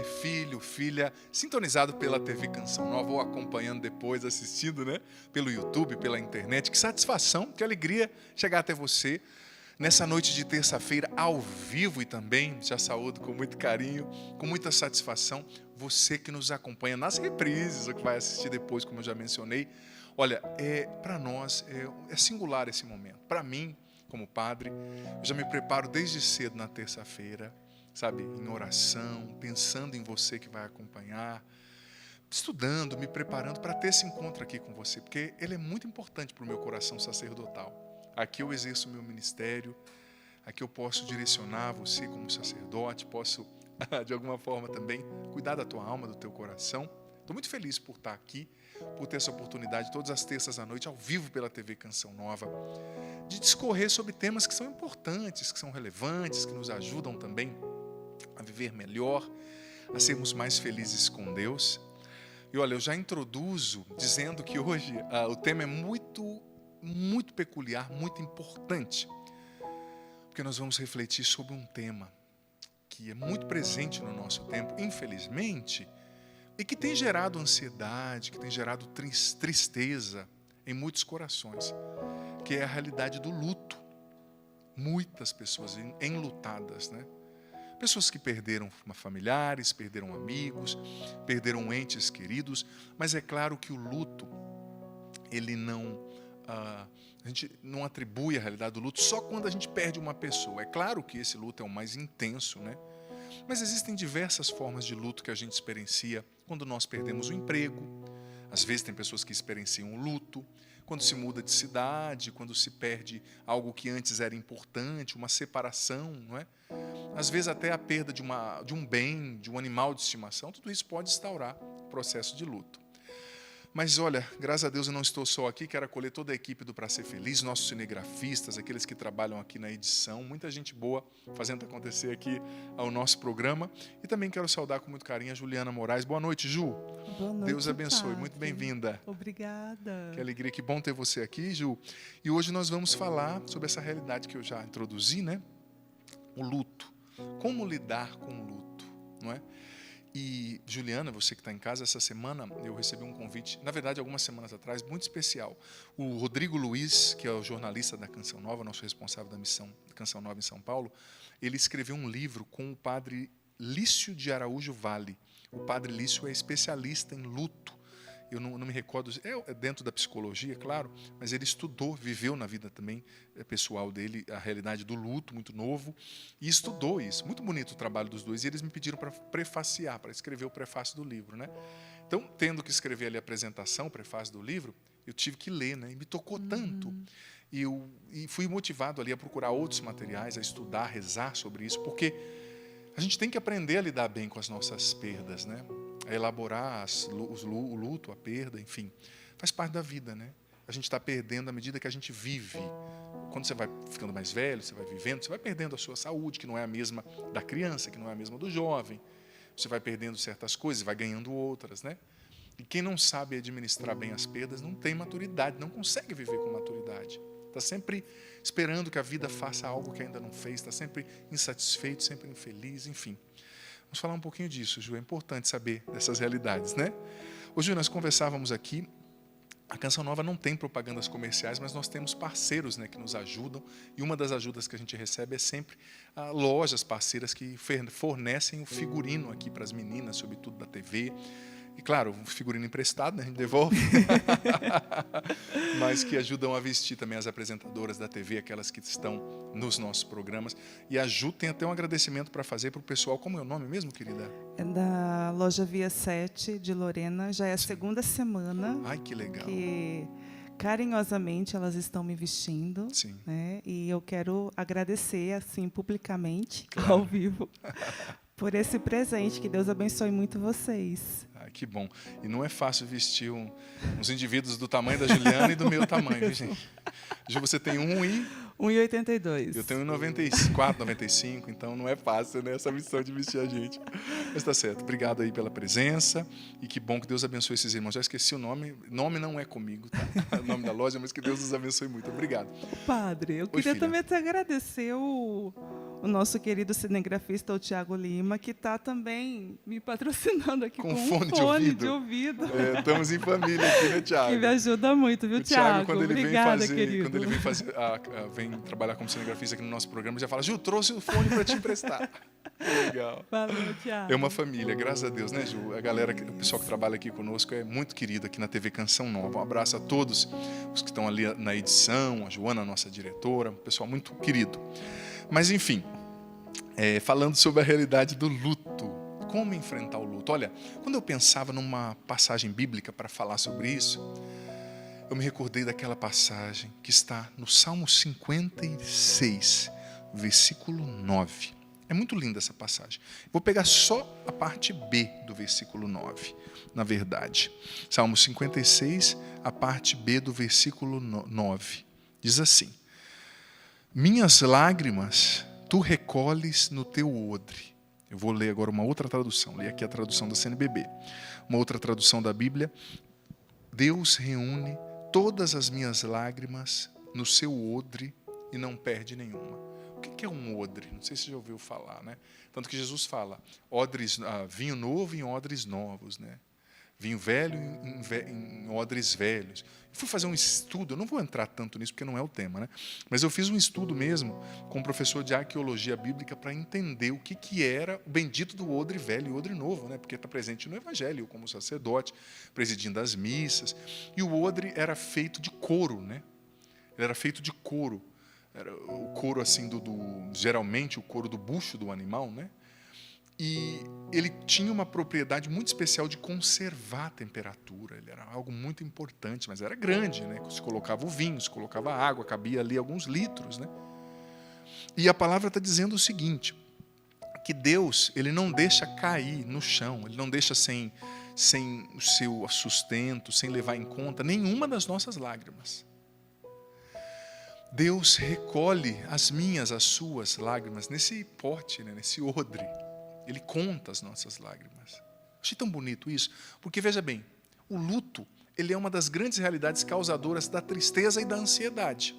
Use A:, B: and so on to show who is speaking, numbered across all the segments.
A: Filho, filha, sintonizado pela TV Canção Nova ou acompanhando depois, assistindo, né? Pelo YouTube, pela internet. Que satisfação, que alegria chegar até você nessa noite de terça-feira ao vivo e também, já saúdo com muito carinho, com muita satisfação, você que nos acompanha nas reprises, ou que vai assistir depois, como eu já mencionei. Olha, para nós é singular esse momento. Para mim, como padre, eu já me preparo desde cedo na terça-feira, sabe, em oração, pensando em você que vai acompanhar, estudando, me preparando para ter esse encontro aqui com você, porque ele é muito importante para o meu coração sacerdotal. Aqui eu exerço o meu ministério, aqui eu posso direcionar você como sacerdote, posso, de alguma forma também, cuidar da tua alma, do teu coração. Estou muito feliz por estar aqui, por ter essa oportunidade todas as terças à noite, ao vivo pela TV Canção Nova, de discorrer sobre temas que são importantes, que são relevantes, que nos ajudam também a viver melhor, a sermos mais felizes com Deus. E olha, eu já introduzo dizendo que hoje o tema é muito peculiar, muito importante, porque nós vamos refletir sobre um tema que é muito presente no nosso tempo, infelizmente, e que tem gerado ansiedade, que tem gerado tristeza em muitos corações, que é a realidade do luto. Muitas pessoas enlutadas, né? Pessoas que perderam familiares, perderam amigos, perderam entes queridos, mas é claro que o luto, ele não, a gente não atribui a realidade do luto só quando a gente perde uma pessoa. É claro que esse luto é o mais intenso, né? Mas existem diversas formas de luto que a gente experiencia quando nós perdemos o emprego. Às vezes tem pessoas que experienciam o luto quando se muda de cidade, quando se perde algo que antes era importante, uma separação, não é? Às vezes até a perda de um bem, de um animal de estimação, tudo isso pode instaurar o processo de luto. Mas olha, graças a Deus eu não estou só aqui, quero acolher toda a equipe do Pra Ser Feliz, nossos cinegrafistas, aqueles que trabalham aqui na edição, muita gente boa fazendo acontecer aqui ao nosso programa. E também quero saudar com muito carinho a Juliana Moraes. Boa noite, Ju.
B: Boa noite,
A: Deus abençoe,
B: padre.
A: muito bem-vinda.
B: Obrigada.
A: Que alegria, que bom ter você aqui, Ju. E hoje nós vamos falar sobre essa realidade que eu já introduzi, né? O luto. Como lidar com o luto, não é? E, Juliana, você que está em casa, essa semana eu recebi um convite, na verdade, algumas semanas atrás, muito especial. O Rodrigo Luiz, que é o jornalista da Canção Nova, nosso responsável da missão da Canção Nova em São Paulo, ele escreveu um livro com o padre Lício de Araújo Vale. O padre Lício é especialista em luto. Eu não me recordo, é dentro da psicologia, claro, mas ele estudou, viveu na vida também pessoal dele a realidade do luto, muito novo, e estudou isso. Muito bonito o trabalho dos dois, e eles me pediram para prefaciar, para escrever o prefácio do livro, né? Então, tendo que escrever ali a apresentação, o prefácio do livro, eu tive que ler, né? E me tocou tanto. E fui motivado ali a procurar outros materiais, a estudar, a rezar sobre isso, porque a gente tem que aprender a lidar bem com as nossas perdas, né? A elaborar o luto, a perda, enfim, faz parte da vida, né? A gente está perdendo à medida que a gente vive. Quando você vai ficando mais velho, você vai vivendo, você vai perdendo a sua saúde, que não é a mesma da criança, que não é a mesma do jovem. Você vai perdendo certas coisas, vai ganhando outras, né? E quem não sabe administrar bem as perdas não tem maturidade, não consegue viver com maturidade. Está sempre esperando que a vida faça algo que ainda não fez, está sempre insatisfeito, sempre infeliz, enfim. Vamos falar um pouquinho disso, Ju. É importante saber dessas realidades, né? Hoje nós conversávamos aqui, a Canção Nova não tem propagandas comerciais, mas nós temos parceiros, né, que nos ajudam. E uma das ajudas que a gente recebe é sempre lojas parceiras que fornecem o figurino aqui para as meninas, sobretudo da TV. E claro, um figurino emprestado, né, a gente devolve. Mas que ajudam a vestir também as apresentadoras da TV, aquelas que estão nos nossos programas. E a Ju tem até um agradecimento para fazer para o pessoal. Como é o nome mesmo, querida?
B: É da loja Via 7 de Lorena. Já é a segunda semana.
A: Ai, que legal.
B: Que carinhosamente elas estão me vestindo.
A: Sim.
B: Né? E eu quero agradecer assim publicamente,
A: Claro.
B: ao vivo, por esse presente. Que Deus abençoe muito vocês.
A: Que bom. E não é fácil vestir uns indivíduos do tamanho da Juliana e do meu tamanho, viu, gente? Ju, você tem
B: 1,82.
A: Eu tenho 1,94, 95, então não é fácil, né, essa missão de vestir a gente. Mas tá certo. Obrigado aí pela presença e que bom que Deus abençoe esses irmãos. Já esqueci o nome. Nome não é comigo, tá? O nome da loja, mas que Deus nos abençoe muito. Obrigado.
B: Padre, eu queria também te agradecer o o nosso querido cinegrafista, o Tiago Lima, que está também me patrocinando aqui
A: Com
B: com
A: fone
B: um
A: de
B: fone
A: ouvido.
B: de ouvido.
A: Estamos em família aqui, né, Tiago?
B: Que me ajuda muito, viu,
A: O Thiago,
B: Tiago?
A: quando ele
B: Obrigada,
A: vem fazer,
B: querido.
A: quando ele vem fazer, vem trabalhar como cinegrafista aqui no nosso programa, já fala: Ju, trouxe o fone para te emprestar. Legal.
B: Valeu, Tiago.
A: É uma família, graças a Deus, né, Ju? A galera, o pessoal que trabalha aqui conosco é muito querido aqui na TV Canção Nova. Um abraço a todos os que estão ali na edição, a Joana, nossa diretora, um pessoal muito querido. Mas, enfim, falando sobre a realidade do luto. Como enfrentar o luto? Olha, quando eu pensava numa passagem bíblica para falar sobre isso, eu me recordei daquela passagem que está no Salmo 56, versículo 9. É muito linda essa passagem. Vou pegar só a parte B do versículo 9, na verdade. Salmo 56, a parte B do versículo 9. Diz assim: minhas lágrimas tu recolhes no teu odre. Eu vou ler agora uma outra tradução. Leio aqui a tradução da CNBB. Uma outra tradução da Bíblia. Deus reúne todas as minhas lágrimas no seu odre e não perde nenhuma. O que é um odre? Não sei se você já ouviu falar, né? Tanto que Jesus fala, vinho novo em odres novos, né? Vinho velho em odres velhos. Eu fui fazer um estudo, eu não vou entrar tanto nisso porque não é o tema, né? Mas eu fiz um estudo mesmo com um professor de arqueologia bíblica para entender o que era o bendito do odre velho e odre novo, né? Porque está presente no Evangelho, como sacerdote, presidindo as missas. E o odre era feito de couro, né? Ele era feito de couro. Era o couro assim geralmente o couro do bucho do animal, né? E ele tinha uma propriedade muito especial de conservar a temperatura. Ele era algo muito importante, mas era grande, né? Se colocava o vinho, se colocava a água, cabia ali alguns litros, né? E a palavra está dizendo o seguinte, que Deus, ele não deixa cair no chão, ele não deixa sem o seu sustento, sem levar em conta nenhuma das nossas lágrimas. Deus recolhe as minhas, as suas lágrimas nesse pote, né? Nesse odre. Ele conta as nossas lágrimas. Achei tão bonito isso, porque veja bem, o luto, ele é uma das grandes realidades causadoras da tristeza e da ansiedade.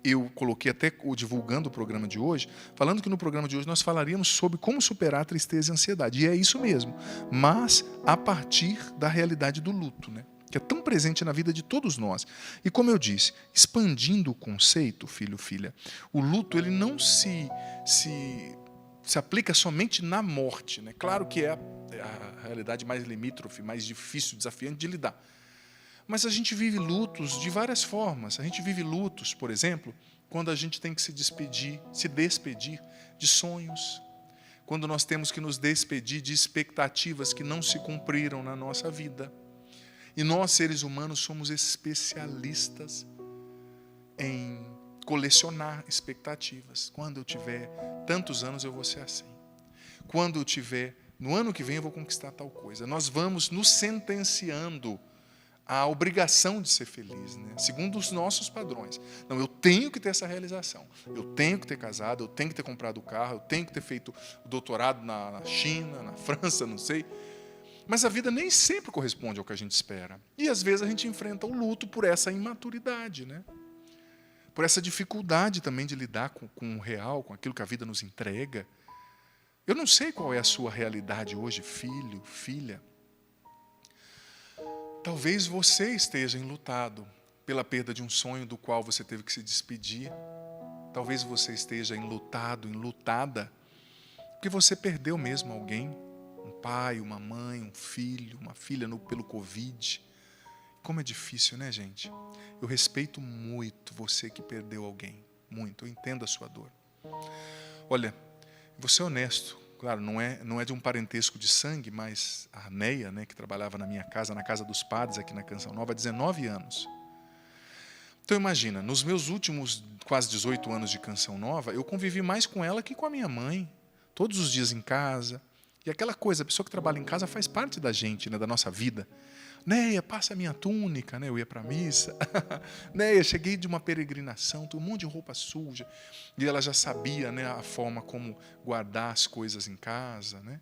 A: Eu coloquei até divulgando o programa de hoje, falando que no programa de hoje nós falaríamos sobre como superar a tristeza e a ansiedade. E é isso mesmo, mas a partir da realidade do luto, né? Que é tão presente na vida de todos nós. E como eu disse, expandindo o conceito, filho, filha, o luto ele não se aplica somente na morte, né? Claro que é a realidade mais limítrofe, mais difícil, desafiante de lidar. Mas a gente vive lutos de várias formas. A gente vive lutos, por exemplo, quando a gente tem que se despedir de sonhos, quando nós temos que nos despedir de expectativas que não se cumpriram na nossa vida. E nós, seres humanos, somos especialistas em colecionar expectativas. Quando eu tiver tantos anos, eu vou ser assim. Quando eu tiver, no ano que vem, eu vou conquistar tal coisa. Nós vamos nos sentenciando à obrigação de ser feliz, né? Segundo os nossos padrões. Não, eu tenho que ter essa realização. Eu tenho que ter casado, eu tenho que ter comprado o carro, eu tenho que ter feito o doutorado na China, na França, não sei. Mas a vida nem sempre corresponde ao que a gente espera. E às vezes a gente enfrenta o luto por essa imaturidade, né? Por essa dificuldade também de lidar com o real, com aquilo que a vida nos entrega. Eu não sei qual é a sua realidade hoje, filho, filha. Talvez você esteja enlutado pela perda de um sonho do qual você teve que se despedir. Talvez você esteja enlutado, enlutada, porque você perdeu mesmo alguém. Um pai, uma mãe, um filho, uma filha pelo Covid. Como é difícil, né, gente? Eu respeito muito você que perdeu alguém. Muito, eu entendo a sua dor. Olha, vou ser honesto. Claro, não é de um parentesco de sangue, mas a Neia, né, que trabalhava na minha casa, na casa dos padres aqui na Canção Nova, há 19 anos. Então imagina, nos meus últimos quase 18 anos de Canção Nova, eu convivi mais com ela que com a minha mãe. Todos os dias em casa. E aquela coisa, a pessoa que trabalha em casa faz parte da gente, né, da nossa vida. Neia, passa a minha túnica, né? Eu ia para a missa. Neia, cheguei de uma peregrinação, tem um monte de roupa suja. E ela já sabia, né, a forma como guardar as coisas em casa, né?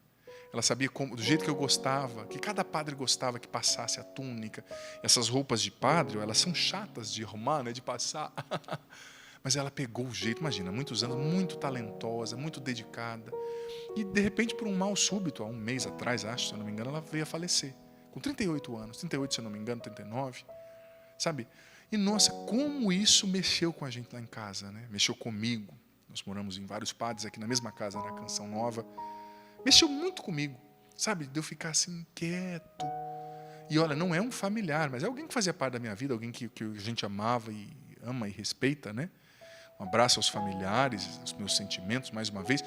A: Ela sabia do jeito que eu gostava, que cada padre gostava que passasse a túnica. Essas roupas de padre, elas são chatas de arrumar, né, de passar. Mas ela pegou o jeito, imagina, muitos anos, muito talentosa, muito dedicada. E de repente, por um mal súbito, há um mês atrás, acho, se eu não me engano, ela veio a falecer. Com 38 anos, 38 se eu não me engano, 39. Sabe? E nossa, como isso mexeu com a gente lá em casa, né? Mexeu comigo. Nós moramos em vários padres aqui na mesma casa, na Canção Nova. Mexeu muito comigo, sabe? De eu ficar assim, quieto. E olha, não é um familiar, mas é alguém que fazia parte da minha vida, alguém que a gente amava e ama e respeita, né? Um abraço aos familiares, aos meus sentimentos, mais uma vez.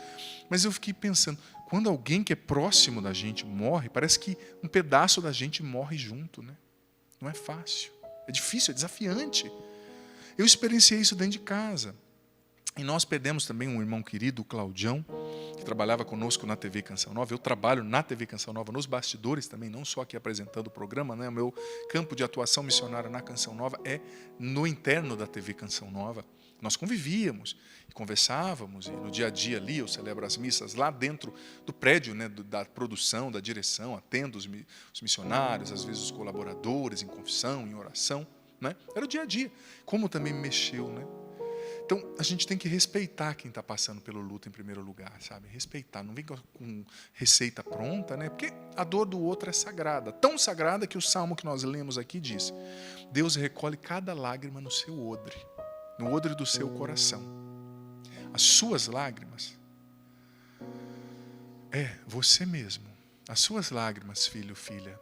A: Mas eu fiquei pensando, quando alguém que é próximo da gente morre, parece que um pedaço da gente morre junto, né? Não é fácil, é difícil, é desafiante. Eu experienciei isso dentro de casa. E nós perdemos também um irmão querido, o Claudião, que trabalhava conosco na TV Canção Nova. Eu trabalho na TV Canção Nova, nos bastidores também, não só aqui apresentando o programa, né? O meu campo de atuação missionária na Canção Nova é no interno da TV Canção Nova. Nós convivíamos e conversávamos, e no dia a dia ali eu celebro as missas lá dentro do prédio, né, da produção, da direção, atendo os missionários, às vezes os colaboradores em confissão, em oração, né? Era o dia a dia. Como também me mexeu, né? Então, a gente tem que respeitar quem está passando pelo luto em primeiro lugar, sabe? Respeitar, não vem com receita pronta, né? Porque a dor do outro é sagrada, tão sagrada que o salmo que nós lemos aqui diz: Deus recolhe cada lágrima no seu odre, no odre do seu coração. As suas lágrimas é você mesmo. As suas lágrimas, filho, filha,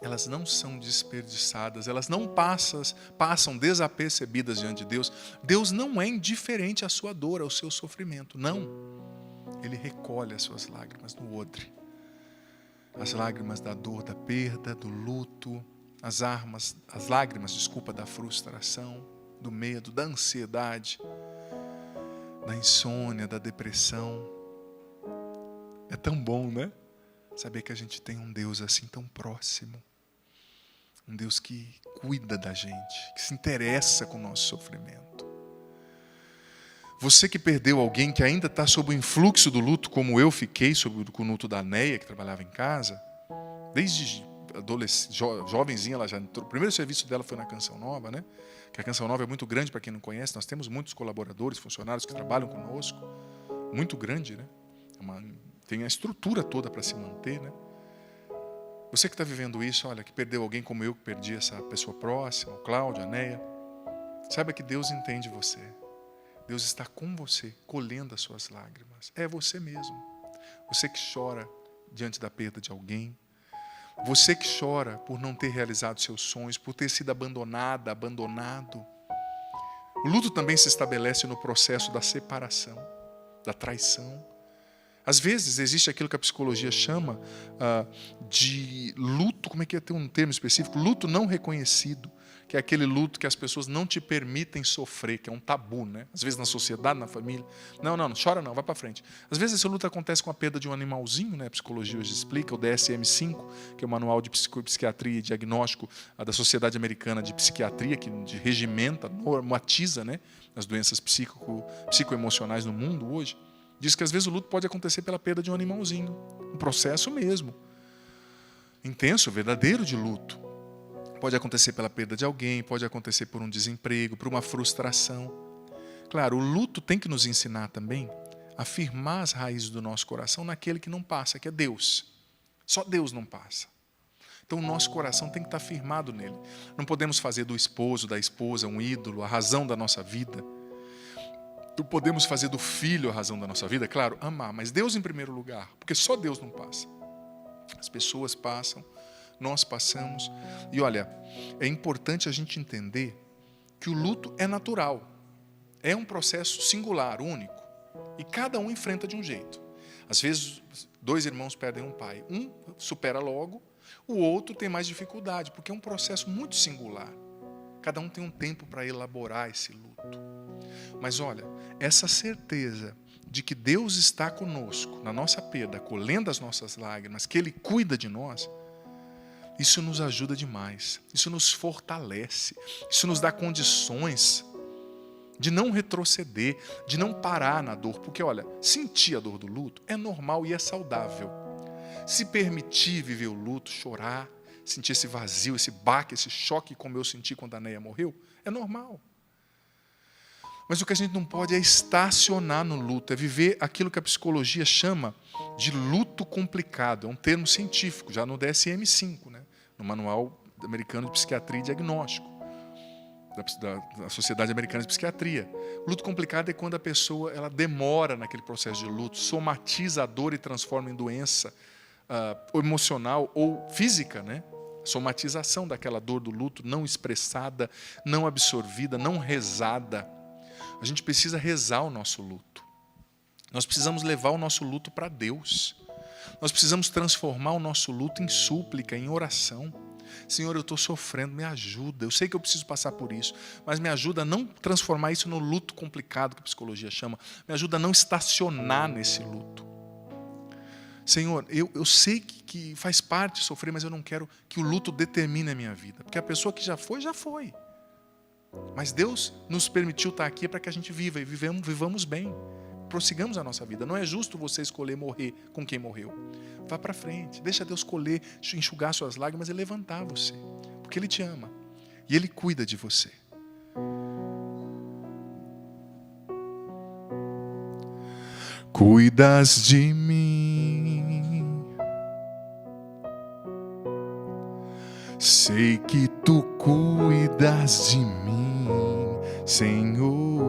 A: elas não são desperdiçadas, elas não passam desapercebidas diante de Deus. Deus não é indiferente à sua dor, ao seu sofrimento, não. Ele recolhe as suas lágrimas no odre. As lágrimas da dor, da perda, do luto, as lágrimas, da frustração, do medo, da ansiedade, da insônia, da depressão. É tão bom, né? Saber que a gente tem um Deus assim tão próximo. Um Deus que cuida da gente, que se interessa com o nosso sofrimento. Você que perdeu alguém que ainda está sob o influxo do luto, como eu fiquei sob o luto da Neia, que trabalhava em casa, desde jovenzinha, ela já entrou. O primeiro serviço dela foi na Canção Nova, né? Que a Canção Nova é muito grande, para quem não conhece. Nós temos muitos colaboradores, funcionários que trabalham conosco. Muito grande, né? Tem a estrutura toda para se manter, né? Você que está vivendo isso, olha, que perdeu alguém como eu, que perdi essa pessoa próxima, o Cláudio, a Neia, saiba que Deus entende você. Deus está com você, colhendo as suas lágrimas. É você mesmo. Você que chora diante da perda de alguém. Você que chora por não ter realizado seus sonhos, por ter sido abandonada, abandonado. O luto também se estabelece no processo da separação, da traição. Às vezes existe aquilo que a psicologia chama de luto, como é que é ter um termo específico? Luto não reconhecido, que é aquele luto que as pessoas não te permitem sofrer, que é um tabu, né? Às vezes na sociedade, na família. Não chora não, vai para frente. Às vezes esse luto acontece com a perda de um animalzinho, né? A psicologia hoje explica, o DSM-5, que é o Manual de Psiquiatria e Diagnóstico da Sociedade Americana de Psiquiatria, que regimenta, normatiza, né, as doenças psicoemocionais no mundo hoje. Diz que às vezes o luto pode acontecer pela perda de um animalzinho. Um processo mesmo. Intenso, verdadeiro de luto. Pode acontecer pela perda de alguém, pode acontecer por um desemprego, por uma frustração. Claro, o luto tem que nos ensinar também a firmar as raízes do nosso coração naquele que não passa, que é Deus. Só Deus não passa. Então o nosso coração tem que estar firmado nele. Não podemos fazer do esposo, da esposa, um ídolo, a razão da nossa vida. Não podemos fazer do filho a razão da nossa vida, claro, amar, mas Deus em primeiro lugar, porque só Deus não passa. As pessoas passam, nós passamos. E olha, é importante a gente entender que o luto é natural. É um processo singular, único. E cada um enfrenta de um jeito. Às vezes, dois irmãos perdem um pai. Um supera logo, o outro tem mais dificuldade, porque é um processo muito singular. Cada um tem um tempo para elaborar esse luto. Mas olha, essa certeza de que Deus está conosco, na nossa perda, colhendo as nossas lágrimas, que Ele cuida de nós, isso nos ajuda demais, isso nos fortalece, isso nos dá condições de não retroceder, de não parar na dor. Porque olha, sentir a dor do luto é normal e é saudável. Se permitir viver o luto, chorar, sentir esse vazio, esse baque, esse choque como eu senti quando a Neia morreu, é normal. Mas o que a gente não pode é estacionar no luto, é viver aquilo que a psicologia chama de luto complicado. É um termo científico, já no DSM-5, né? No Manual Americano de Psiquiatria e Diagnóstico, da Sociedade Americana de Psiquiatria. Luto complicado é quando a pessoa ela demora naquele processo de luto, somatiza a dor e transforma em doença emocional ou física, né? Somatização daquela dor do luto não expressada, não absorvida, não rezada. A gente precisa rezar o nosso luto. Nós precisamos levar o nosso luto para Deus. Nós precisamos transformar o nosso luto em súplica, em oração. Senhor, eu estou sofrendo, me ajuda. Eu sei que eu preciso passar por isso, mas me ajuda a não transformar isso no luto complicado que a psicologia chama. Me ajuda a não estacionar nesse luto. Senhor, eu sei que faz parte de sofrer, mas eu não quero que o luto determine a minha vida. Porque a pessoa que já foi, já foi. Mas Deus nos permitiu estar aqui para que a gente viva e vivamos bem. Prossigamos a nossa vida. Não é justo você escolher morrer com quem morreu. Vá para frente. Deixa Deus colher, enxugar suas lágrimas e levantar você. Porque Ele te ama. E Ele cuida de você. Cuidas de mim. Sei que Tu cuidas de mim, Senhor.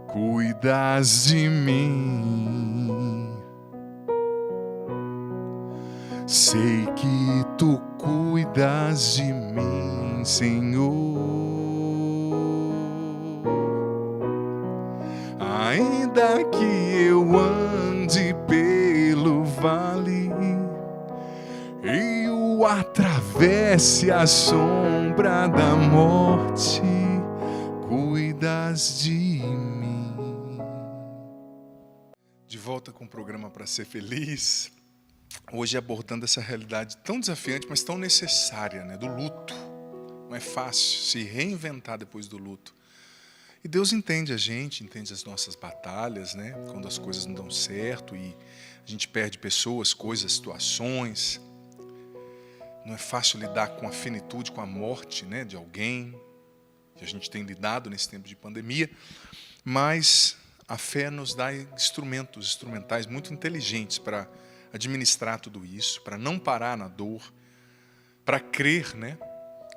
A: Cuidas de mim. Sei que Tu cuidas de mim, Senhor. Ainda que eu ande pelo vale e eu atravesse a sombra da morte, cuidas de mim. De volta com o programa Para Ser Feliz, hoje abordando essa realidade tão desafiante, mas tão necessária, né? Do luto. Não é fácil se reinventar depois do luto. E Deus entende a gente, entende as nossas batalhas, né? Quando as coisas não dão certo e a gente perde pessoas, coisas, situações. Não é fácil lidar com a finitude, com a morte, né, de alguém. Que a gente tem lidado nesse tempo de pandemia. Mas a fé nos dá instrumentais muito inteligentes para administrar tudo isso, para não parar na dor, para crer, né?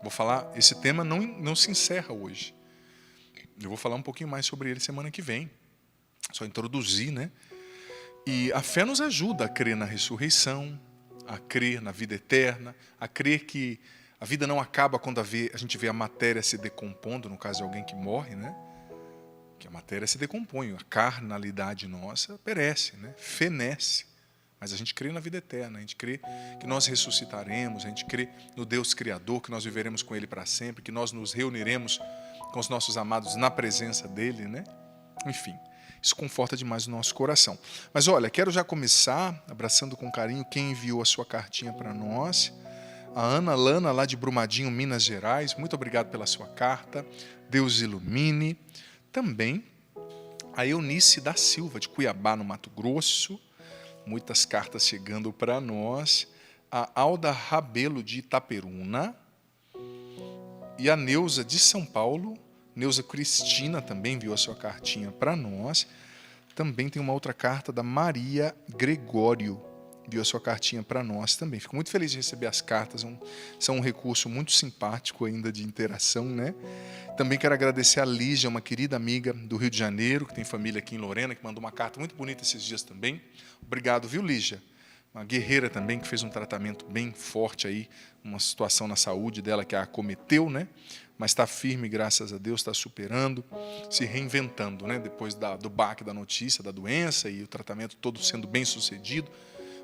A: Vou falar, esse tema não se encerra hoje. Eu vou falar um pouquinho mais sobre ele semana que vem. Só introduzir, né? E a fé nos ajuda a crer na ressurreição, a crer na vida eterna, a crer que a vida não acaba quando a gente vê a matéria se decompondo, no caso de alguém que morre, né? Que a matéria se decompõe, a carnalidade nossa perece, né? Fenece. Mas a gente crê na vida eterna, a gente crê que nós ressuscitaremos, a gente crê no Deus Criador, que nós viveremos com Ele para sempre, que nós nos reuniremos com os nossos amados na presença dEle, né? Enfim, isso conforta demais o nosso coração. Mas olha, quero já começar abraçando com carinho quem enviou a sua cartinha para nós. A Ana Lana, lá de Brumadinho, Minas Gerais. Muito obrigado pela sua carta. Deus ilumine. Também a Eunice da Silva, de Cuiabá, no Mato Grosso. Muitas cartas chegando para nós. A Alda Rabelo, de Itaperuna. E a Neuza, de São Paulo. Neuza Cristina também enviou a sua cartinha para nós. Também tem uma outra carta da Maria Gregório. Enviou a sua cartinha para nós também. Fico muito feliz de receber as cartas. São um recurso muito simpático ainda de interação, né? Também quero agradecer a Lígia, uma querida amiga do Rio de Janeiro, que tem família aqui em Lorena, que mandou uma carta muito bonita esses dias também. Obrigado, viu, Lígia? Uma guerreira também, que fez um tratamento bem forte aí, uma situação na saúde dela que a acometeu, né? Mas está firme, graças a Deus, está superando, se reinventando, né? Depois do baque da notícia, da doença e o tratamento todo sendo bem sucedido.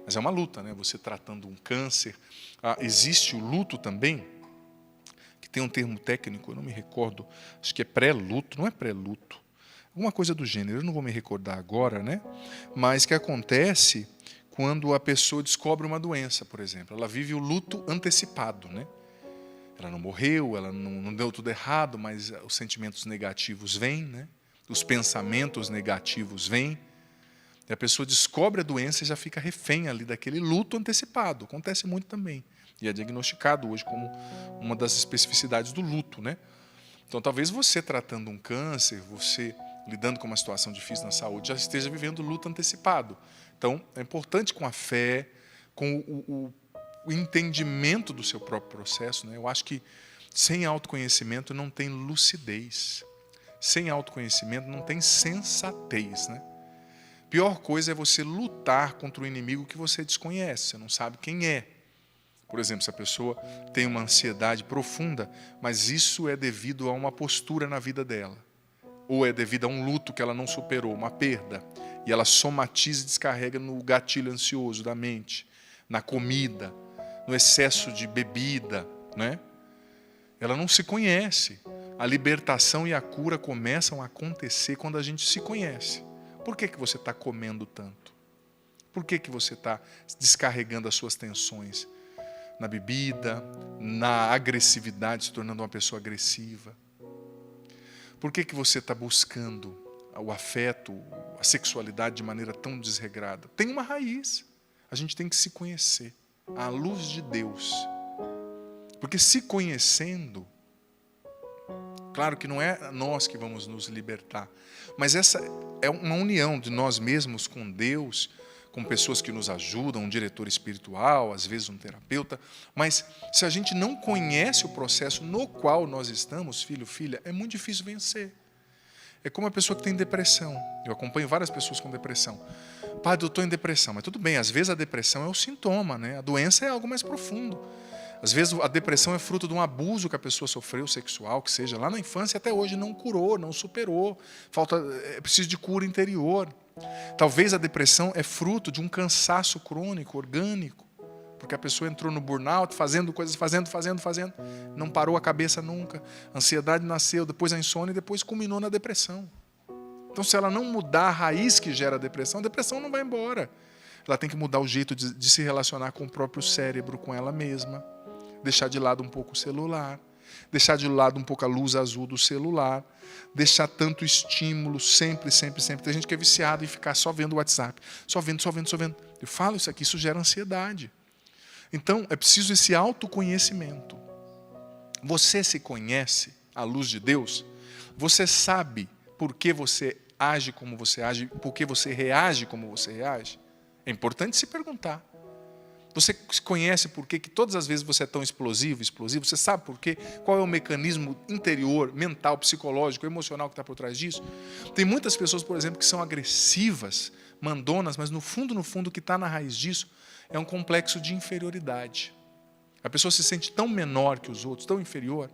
A: Mas é uma luta, né? Você tratando um câncer. Existe o luto também, que tem um termo técnico, eu não me recordo, acho que é pré-luto, não é pré-luto. Alguma coisa do gênero, eu não vou me recordar agora, né? Mas que acontece quando a pessoa descobre uma doença, por exemplo. Ela vive o luto antecipado, né? Ela não morreu, ela não deu tudo errado, mas os sentimentos negativos vêm, né? Os pensamentos negativos vêm. E a pessoa descobre a doença e já fica refém ali daquele luto antecipado. Acontece muito também. E é diagnosticado hoje como uma das especificidades do luto, né? Então, talvez você tratando um câncer, você lidando com uma situação difícil na saúde, já esteja vivendo luto antecipado. Então, é importante com a fé, com o entendimento do seu próprio processo, né? Eu acho que sem autoconhecimento não tem lucidez. Sem autoconhecimento não tem sensatez, né? Pior coisa é você lutar contra um inimigo que você desconhece, você não sabe quem é. Por exemplo, se a pessoa tem uma ansiedade profunda, mas isso é devido a uma postura na vida dela. Ou é devido a um luto que ela não superou, uma perda. E ela somatiza e descarrega no gatilho ansioso da mente, na comida, no excesso de bebida, né? Ela não se conhece. A libertação e a cura começam a acontecer quando a gente se conhece. Por que você está comendo tanto? Por que você está descarregando as suas tensões? Na bebida, na agressividade, se tornando uma pessoa agressiva? Por que você está buscando o afeto, a sexualidade de maneira tão desregrada? Tem uma raiz. A gente tem que se conhecer à luz de Deus. Porque se conhecendo, claro que não é nós que vamos nos libertar, mas essa é uma união de nós mesmos com Deus, com pessoas que nos ajudam, um diretor espiritual, às vezes um terapeuta, mas se a gente não conhece o processo no qual nós estamos, filho, filha, é muito difícil vencer. É como a pessoa que tem depressão. Eu acompanho várias pessoas com depressão. Padre, eu estou em depressão, mas tudo bem, às vezes a depressão é o sintoma, né? A doença é algo mais profundo. Às vezes a depressão é fruto de um abuso que a pessoa sofreu, sexual, que seja, lá na infância até hoje não curou, não superou. É preciso de cura interior. Talvez a depressão é fruto de um cansaço crônico, orgânico, porque a pessoa entrou no burnout, fazendo coisas, fazendo, não parou a cabeça nunca. A ansiedade nasceu, depois a insônia e depois culminou na depressão. Então, se ela não mudar a raiz que gera a depressão não vai embora. Ela tem que mudar o jeito de se relacionar com o próprio cérebro, com ela mesma. Deixar de lado um pouco o celular, deixar de lado um pouco a luz azul do celular, deixar tanto estímulo sempre. Tem gente que é viciada em ficar só vendo o WhatsApp, só vendo. Eu falo isso aqui, isso gera ansiedade. Então, é preciso esse autoconhecimento. Você se conhece à luz de Deus? Você sabe por que você age como você age, por que você reage como você reage? É importante se perguntar. Você conhece por que todas as vezes você é tão explosivo? Você sabe por quê? Qual é o mecanismo interior, mental, psicológico, emocional que está por trás disso? Tem muitas pessoas, por exemplo, que são agressivas, mandonas, mas no fundo, o que está na raiz disso é um complexo de inferioridade. A pessoa se sente tão menor que os outros, tão inferior,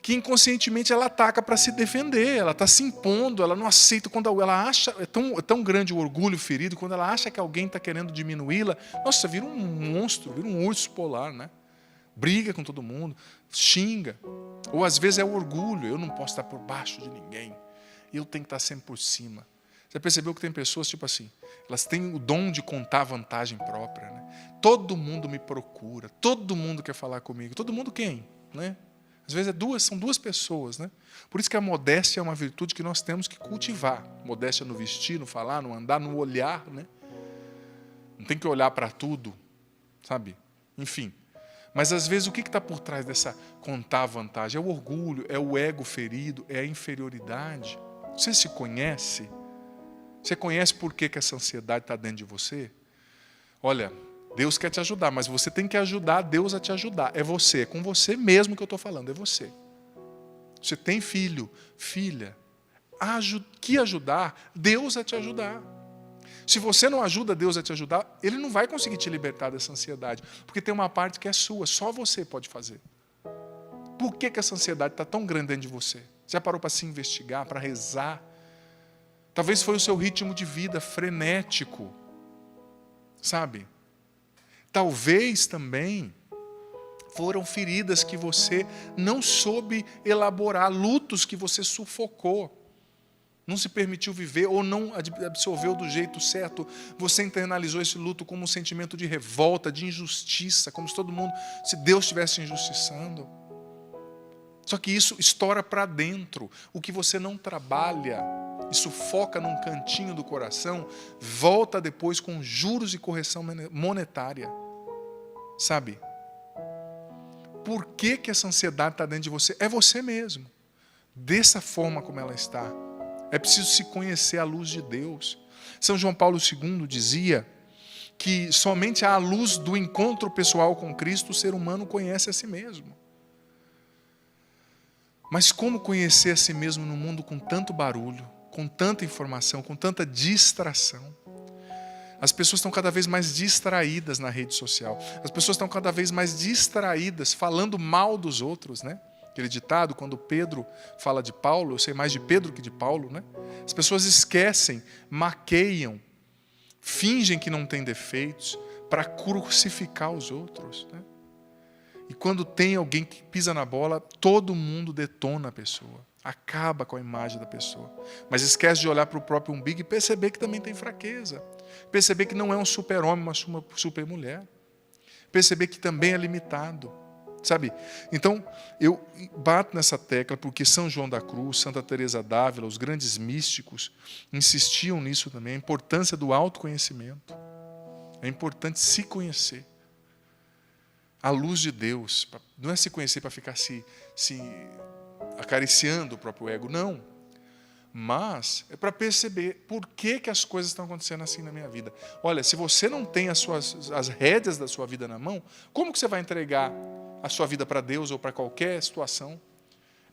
A: que inconscientemente ela ataca para se defender, ela está se impondo, ela não aceita quando ela acha, é tão grande o orgulho ferido, quando ela acha que alguém está querendo diminuí-la, nossa, vira um monstro, vira um urso polar, né? Briga com todo mundo, xinga, ou às vezes é o orgulho, eu não posso estar por baixo de ninguém, eu tenho que estar sempre por cima. Você percebeu que tem pessoas tipo assim, elas têm o dom de contar vantagem própria, né? Todo mundo me procura, todo mundo quer falar comigo, todo mundo quem? Né? Às vezes são duas pessoas, né? Por isso que a modéstia é uma virtude que nós temos que cultivar. Modéstia no vestir, no falar, no andar, no olhar, né? Não tem que olhar para tudo, sabe? Enfim. Mas às vezes o que está por trás dessa contar vantagem? É o orgulho, é o ego ferido, é a inferioridade. Você se conhece? Você conhece por que essa ansiedade está dentro de você? Olha, Deus quer te ajudar, mas você tem que ajudar Deus a te ajudar. É você, é com você mesmo que eu estou falando, é você. Você tem filho, filha, que ajudar, Deus a te ajudar. Se você não ajuda Deus a te ajudar, Ele não vai conseguir te libertar dessa ansiedade, porque tem uma parte que é sua, só você pode fazer. Por que essa ansiedade está tão grande dentro de você? Já parou para se investigar, para rezar? Talvez foi o seu ritmo de vida frenético, sabe? Talvez também foram feridas que você não soube elaborar, lutos que você sufocou, não se permitiu viver ou não absorveu do jeito certo. Você internalizou esse luto como um sentimento de revolta, de injustiça, como se Deus estivesse injustiçando. Só que isso estoura para dentro. O que você não trabalha e sufoca num cantinho do coração, volta depois com juros e correção monetária. Sabe? Por que que essa ansiedade está dentro de você? É você mesmo. Dessa forma como ela está. É preciso se conhecer à luz de Deus. São João Paulo II dizia que somente à luz do encontro pessoal com Cristo o ser humano conhece a si mesmo. Mas como conhecer a si mesmo num mundo com tanto barulho, com tanta informação, com tanta distração? As pessoas estão cada vez mais distraídas na rede social. As pessoas estão cada vez mais distraídas, falando mal dos outros, né? Aquele ditado, quando Pedro fala de Paulo, eu sei mais de Pedro que de Paulo, né? As pessoas esquecem, maqueiam, fingem que não têm defeitos para crucificar os outros, né? E quando tem alguém que pisa na bola, todo mundo detona a pessoa, acaba com a imagem da pessoa. Mas esquece de olhar para o próprio umbigo e perceber que também tem fraqueza. Perceber que não é um super-homem, mas uma super-mulher. Perceber que também é limitado. Sabe? Então, eu bato nessa tecla porque São João da Cruz, Santa Teresa d'Ávila, os grandes místicos, insistiam nisso também, a importância do autoconhecimento. É importante se conhecer. À luz de Deus. Não é se conhecer para ficar se acariciando o próprio ego, não. Mas é para perceber por que as coisas estão acontecendo assim na minha vida. Olha, se você não tem as rédeas da sua vida na mão, como que você vai entregar a sua vida para Deus ou para qualquer situação?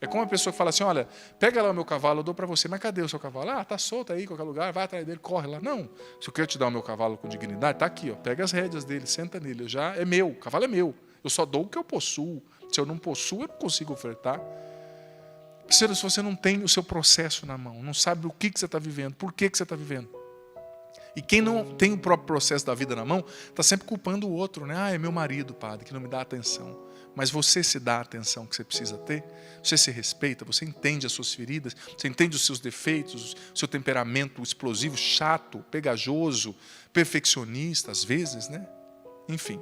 A: É como uma pessoa que fala assim, olha, pega lá o meu cavalo, eu dou para você, mas cadê o seu cavalo? Ah, está solto aí em qualquer lugar, vai atrás dele, corre lá. Não, se eu quero te dar o meu cavalo com dignidade, está aqui, ó, pega as rédeas dele, senta nele, é meu, o cavalo é meu, eu só dou o que eu possuo. Se eu não possuo, eu não consigo ofertar. Se você não tem o seu processo na mão, não sabe o que você está vivendo, por que você está vivendo. E quem não tem o próprio processo da vida na mão, está sempre culpando o outro, né? Ah, é meu marido, padre, que não me dá atenção. Mas você se dá a atenção que você precisa ter, você se respeita, você entende as suas feridas, você entende os seus defeitos, o seu temperamento explosivo, chato, pegajoso, perfeccionista, às vezes, né? Enfim,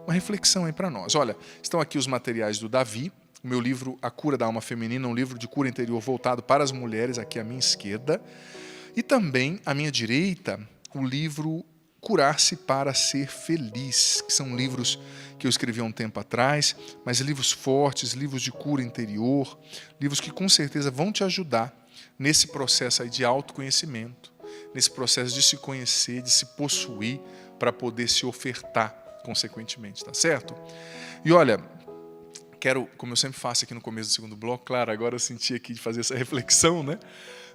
A: uma reflexão aí para nós. Olha, estão aqui os materiais do Davi, o meu livro A Cura da Alma Feminina, um livro de cura interior voltado para as mulheres, aqui à minha esquerda. E também, à minha direita, o livro Curar-se para Ser Feliz, que são livros que eu escrevi há um tempo atrás, mas livros fortes, livros de cura interior, livros que com certeza vão te ajudar nesse processo aí de autoconhecimento, nesse processo de se conhecer, de se possuir, para poder se ofertar consequentemente, tá certo? E olha, quero, como eu sempre faço aqui no começo do segundo bloco, claro, agora eu senti aqui de fazer essa reflexão, né?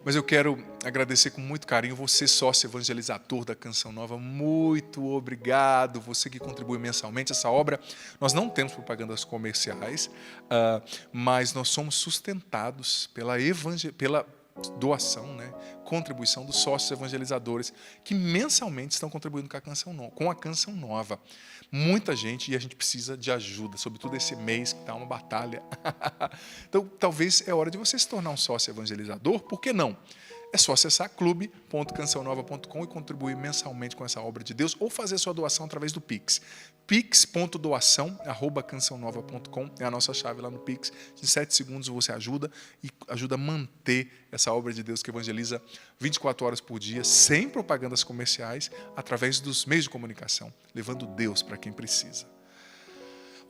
A: Mas eu quero agradecer com muito carinho você, sócio evangelizador da Canção Nova, muito obrigado, você que contribui mensalmente. Essa obra, nós não temos propagandas comerciais, mas nós somos sustentados pela doação, né, contribuição dos sócios evangelizadores que mensalmente estão contribuindo com a Canção Nova. Muita gente, e a gente precisa de ajuda, sobretudo esse mês que está uma batalha. Então, talvez é hora de você se tornar um sócio evangelizador, por que não? É só acessar clube.cançãonova.com e contribuir mensalmente com essa obra de Deus, ou fazer sua doação através do Pix. pix.doação@cançãonova.com é a nossa chave lá no Pix. Em 7 segundos você ajuda e ajuda a manter essa obra de Deus que evangeliza 24 horas por dia, sem propagandas comerciais, através dos meios de comunicação, levando Deus para quem precisa.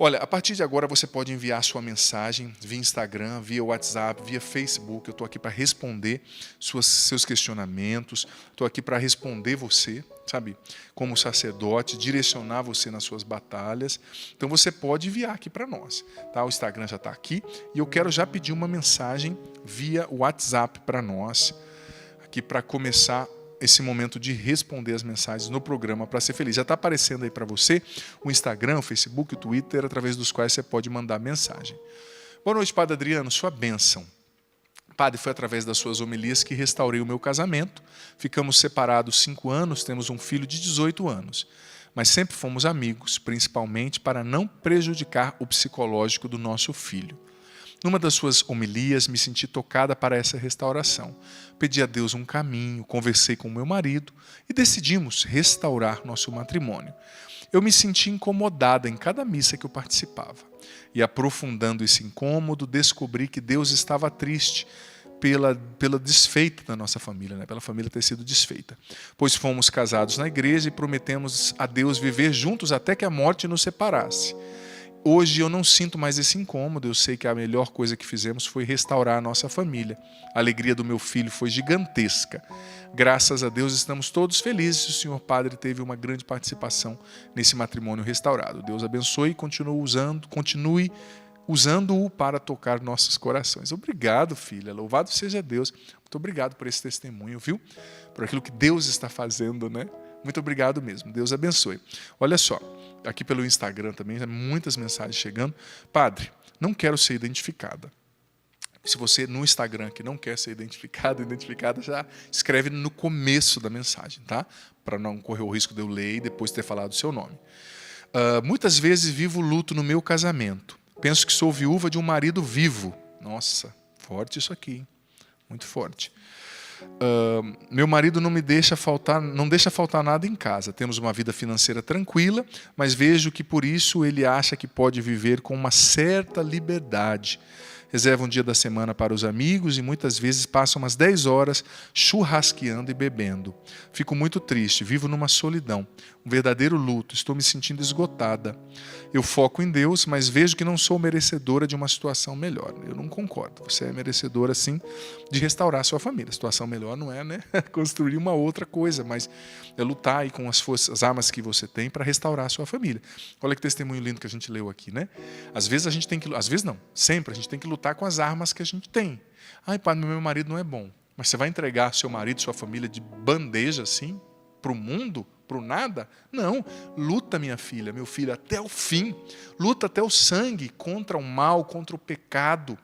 A: Olha, a partir de agora você pode enviar sua mensagem via Instagram, via WhatsApp, via Facebook. Eu estou aqui para responder seus questionamentos, estou aqui para responder você, sabe, como sacerdote, direcionar você nas suas batalhas. Então você pode enviar aqui para nós, tá? O Instagram já está aqui e eu quero já pedir uma mensagem via WhatsApp para nós, aqui para começar esse momento de responder as mensagens no programa Para Ser Feliz. Já está aparecendo aí para você o Instagram, o Facebook, o Twitter, através dos quais você pode mandar mensagem. Boa noite, Padre Adriano, sua bênção. Padre, foi através das suas homilias que restaurei o meu casamento. Ficamos separados 5 anos, temos um filho de 18 anos. Mas sempre fomos amigos, principalmente para não prejudicar o psicológico do nosso filho. Numa das suas homilias, me senti tocada para essa restauração. Pedi a Deus um caminho, conversei com meu marido e decidimos restaurar nosso matrimônio. Eu me senti incomodada em cada missa que eu participava. E aprofundando esse incômodo, descobri que Deus estava triste pela desfeita da nossa família, né? Pela família ter sido desfeita. Pois fomos casados na igreja e prometemos a Deus viver juntos até que a morte nos separasse. Hoje eu não sinto mais esse incômodo, eu sei que a melhor coisa que fizemos foi restaurar a nossa família. A alegria do meu filho foi gigantesca. Graças a Deus estamos todos felizes. O senhor padre teve uma grande participação nesse matrimônio restaurado. Deus abençoe e continue usando-o para tocar nossos corações. Obrigado, filha. Louvado seja Deus. Muito obrigado por esse testemunho, viu? Por aquilo que Deus está fazendo, né? Muito obrigado mesmo. Deus abençoe. Olha só, aqui pelo Instagram também, muitas mensagens chegando. Padre, não quero ser identificada. Se você no Instagram que não quer ser identificada, já escreve no começo da mensagem, tá? Para não correr o risco de eu ler e depois ter falado o seu nome. Muitas vezes vivo luto no meu casamento. Penso que sou viúva de um marido vivo. Nossa, forte isso aqui, hein? Muito forte. Meu marido não deixa faltar nada em casa. Temos uma vida financeira tranquila, mas vejo que por isso ele acha que pode viver com uma certa liberdade. Reserva um dia da semana para os amigos e muitas vezes passa umas 10 horas churrasqueando e bebendo. Fico muito triste, vivo numa solidão, um verdadeiro luto, estou me sentindo esgotada. Eu foco em Deus, mas vejo que não sou merecedora de uma situação melhor. Eu não concordo, você é merecedora sim de restaurar a sua família. A situação melhor não é, né, construir uma outra coisa, mas é lutar aí com as forças, as armas que você tem para restaurar a sua família. Olha que testemunho lindo que a gente leu aqui, né? Às vezes a gente tem que, às vezes não, sempre a gente tem que lutar com as armas que a gente tem. Ai, padre, meu marido não é bom. Mas você vai entregar seu marido, sua família de bandeja assim, para o mundo, para o nada? Não. Luta, minha filha, meu filho, até o fim. Luta até o sangue contra o mal, contra o pecado.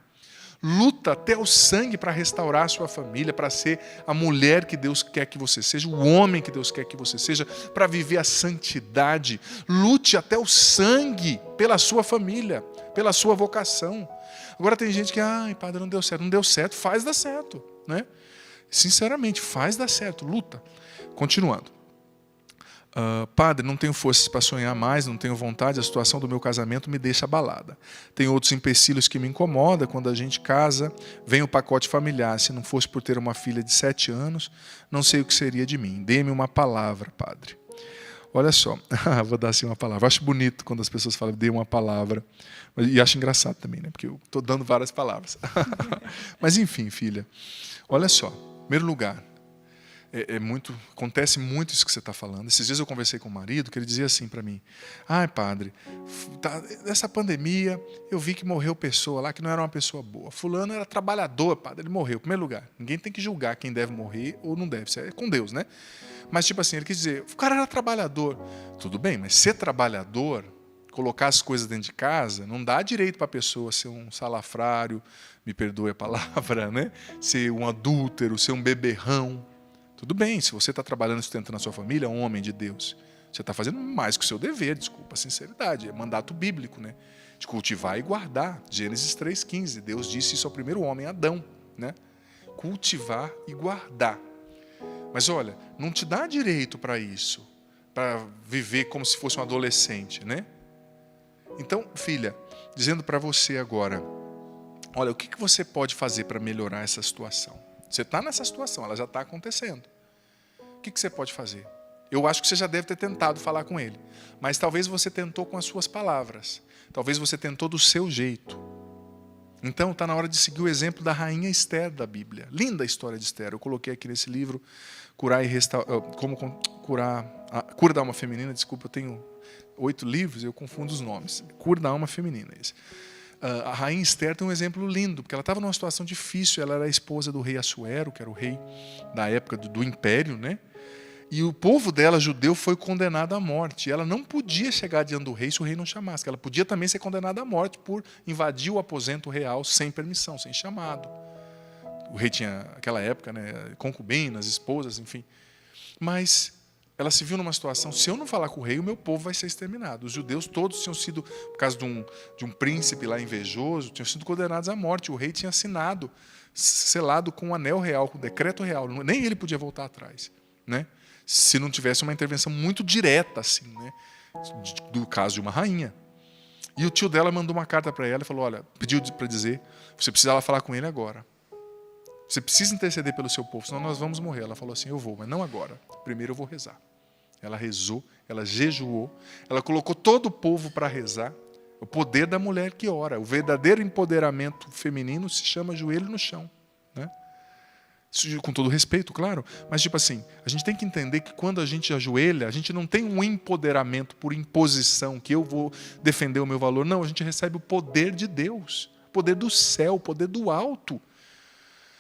A: Luta até o sangue para restaurar a sua família, para ser a mulher que Deus quer que você seja, o homem que Deus quer que você seja, para viver a santidade. Lute até o sangue pela sua família, pela sua vocação. Agora tem gente que, ai, padre, não deu certo. Não deu certo, faz dar certo, né? Sinceramente, faz dar certo, luta. Continuando. Padre, não tenho forças para sonhar mais, não tenho vontade, a situação do meu casamento me deixa abalada. Tem outros empecilhos que me incomodam, quando a gente casa, vem o pacote familiar, se não fosse por ter uma filha de 7 anos, não sei o que seria de mim. Dê-me uma palavra, padre. Olha só, vou dar assim uma palavra. Acho bonito quando as pessoas falam, dê uma palavra. E acho engraçado também, né? Porque eu estou dando várias palavras. Mas enfim, filha, olha só, em primeiro lugar, acontece muito isso que você está falando. Esses dias eu conversei com o marido, que ele dizia assim para mim, ai, padre, nessa pandemia eu vi que morreu pessoa lá que não era uma pessoa boa. Fulano era trabalhador, padre, ele morreu. Em primeiro lugar, ninguém tem que julgar quem deve morrer ou não deve, isso é com Deus, né? Mas tipo assim, ele quis dizer, o cara era trabalhador. Tudo bem, mas ser trabalhador, colocar as coisas dentro de casa, não dá direito para a pessoa ser um salafrário, me perdoe a palavra, né? Ser um adúltero, ser um beberrão. Tudo bem, se você está trabalhando e sustentando a sua família, um homem de Deus, você está fazendo mais que o seu dever, desculpa a sinceridade, é mandato bíblico, né? De cultivar e guardar. Gênesis 3,15, Deus disse isso ao primeiro homem, Adão, né? Cultivar e guardar. Mas olha, não te dá direito para isso, para viver como se fosse um adolescente, né? Então, filha, dizendo para você agora, olha, o que você pode fazer para melhorar essa situação? Você está nessa situação, ela já está acontecendo. O que você pode fazer? Eu acho que você já deve ter tentado falar com ele, mas talvez você tentou com as suas palavras, talvez você tentou do seu jeito. Então está na hora de seguir o exemplo da rainha Esther da Bíblia. Linda a história de Esther. Eu coloquei aqui nesse livro Cura da Alma Feminina. Desculpa, eu tenho 8 livros, eu confundo os nomes. Cura da Alma Feminina. A rainha Esther tem um exemplo lindo, porque ela estava numa situação difícil. Ela era a esposa do rei Assuero, que era o rei da época do Império, né? E o povo dela, judeu, foi condenado à morte. Ela não podia chegar diante do rei se o rei não chamasse. Ela podia também ser condenada à morte por invadir o aposento real sem permissão, sem chamado. O rei tinha, naquela época, né, concubinas, esposas, enfim. Mas ela se viu numa situação, se eu não falar com o rei, o meu povo vai ser exterminado. Os judeus todos tinham sido, por causa de um príncipe lá invejoso, tinham sido condenados à morte. O rei tinha assinado, selado com um anel real, com um decreto real. Nem ele podia voltar atrás, né? Se não tivesse uma intervenção muito direta, assim, né? Do caso de uma rainha. E o tio dela mandou uma carta para ela e falou, olha, pediu para dizer, você precisava falar com ele agora. Você precisa interceder pelo seu povo, senão nós vamos morrer. Ela falou assim, eu vou, mas não agora. Primeiro eu vou rezar. Ela rezou, ela jejuou, ela colocou todo o povo para rezar. O poder da mulher que ora. O verdadeiro empoderamento feminino se chama joelho no chão. Né? Com todo respeito, claro. Mas tipo assim, a gente tem que entender que quando a gente ajoelha, a gente não tem um empoderamento por imposição, que eu vou defender o meu valor. Não, a gente recebe o poder de Deus. O poder do céu, o poder do alto.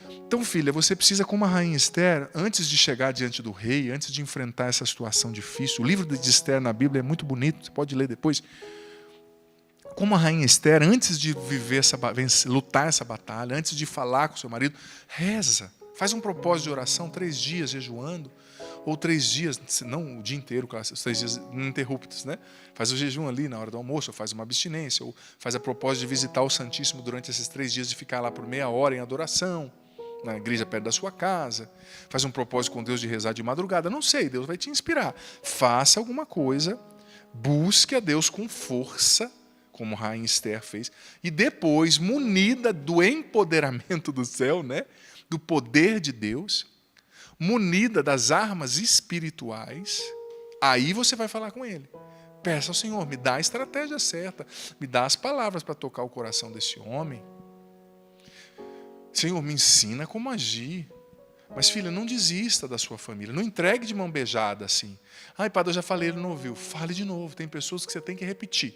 A: Então, filha, você precisa, como a rainha Esther, antes de chegar diante do rei, antes de enfrentar essa situação difícil, o livro de Esther na Bíblia é muito bonito, você pode ler depois. Como a rainha Esther, antes de lutar essa batalha, antes de falar com seu marido, reza. Faz um propósito de oração, 3 dias jejuando, ou 3 dias, não o dia inteiro, claro, os 3 dias ininterruptos, né? Faz o jejum ali na hora do almoço, ou faz uma abstinência, ou faz a propósito de visitar o Santíssimo durante esses 3 dias, de ficar lá por meia hora em adoração, na igreja perto da sua casa, faz um propósito com Deus de rezar de madrugada, não sei, Deus vai te inspirar. Faça alguma coisa, busque a Deus com força, como a rainha Esther fez, e depois, munida do empoderamento do céu, né? Do poder de Deus, munida das armas espirituais, aí você vai falar com ele. Peça ao Senhor, me dá a estratégia certa, me dá as palavras para tocar o coração desse homem. Senhor, me ensina como agir. Mas, filha, não desista da sua família. Não entregue de mão beijada assim. Ai, padre, eu já falei, ele não ouviu. Fale de novo. Tem pessoas que você tem que repetir,